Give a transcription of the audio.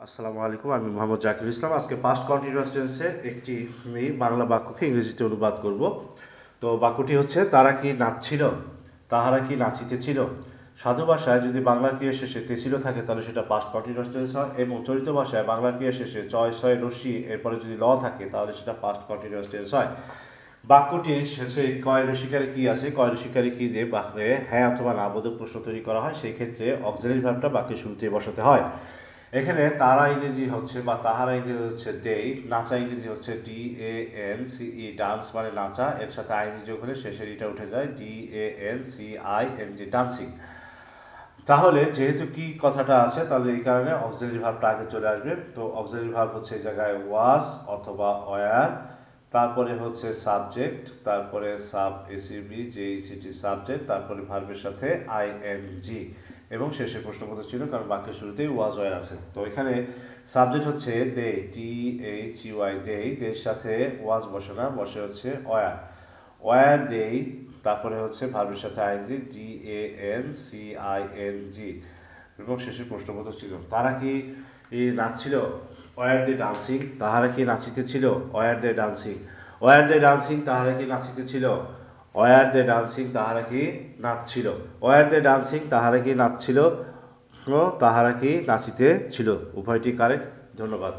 আসসালামু আলাইকুম, আমি মোহাম্মদ জাকির ইসলাম। আজকে পাস্ট কন্টিনিউয়াস টেন্সের একটি বাংলা বাক্যকে ইংরেজিতে অনুবাদ করব। তো বাক্যটি হচ্ছে, তারা কি নাচছিল, তাহারা কি নাচিতেছিল। সাধু ভাষায় যদি বাংলার ক্রিয়া শেষে তেছিল থাকে তাহলে সেটা পাস্ট কন্টিনিউয়াস টেন্স হয়, এবং চলিত ভাষায় বাংলার ক্রিয়া শেষে চয় ছয় রশ্মি এরপরে যদি ল থাকে তাহলে সেটা পাস্ট কন্টিনিউয়াস টেন্স হয়। বাক্যটির শেষে কয় রসিকারে কি আছে, কয় রসিকারে কি দিয়ে বাক্যে হ্যাঁ অথবা না বোধক প্রশ্ন তৈরি করা হয়, সেই ক্ষেত্রে অক্সিলারি ভার্বটা বাক্যের শুরুতে বসাতে হয়। এখানে তারা ইংরেজি হচ্ছে বা তাহারা ইংরেজি হচ্ছে দেই, নাচা ইংরেজি হচ্ছে DANCE, ডান্স মানে নাচা, এর সাথে আইএনজি যোগ হলে শেষের ইটা উঠে যায় DANCING, ডান্সিং। তাহলে যেহেতু কি কথাটা আছে তাহলে এই কারণে অক্সিলারি ভার্বটা আগে চলে আসবে। তো অক্সিলারি ভার্ব হচ্ছে এই জায়গায় ওয়াজ অথবা ওয়্যার, তারপরে হচ্ছে সাবজেক্ট, তারপরে সাব এসিবি জেইসিটি সাবজেক্ট, তারপরে ভার্বের সাথে আইএনজি, এবং শেষে প্রশ্নবোধক ছিল কারণ বাক্যের শুরুতেই ওয়াজ ওয়্যার আছে। তো এখানে সাবজেক্ট হচ্ছে দে, THEY, দেই, দের সাথে ওয়াজ বসে না, বসে হচ্ছে ওয়্যার, ওয়্যার দেই, তারপরে হচ্ছে ভার্বের সাথে আইএনজি DANCING, এবং শেষে প্রশ্নবোধক ছিল। তারা কি নাচছিল, ওয়্যার দে ডান্সিং, তাহারা কি নাচিতেছিল, ওয়্যার দে ডান্সিং, ওয়্যার দে ডান্সিং, তাহারা কি নাচিতেছিল, ওয়্যার দে ডান্সিং, তাহারা কি নাচছিল, ওয়্যার দে ডান্সিং, তাহারা কি নাচছিল, তাহারা কি নাচিতেছিল। উভয়টি কারেক্ট। ধন্যবাদ।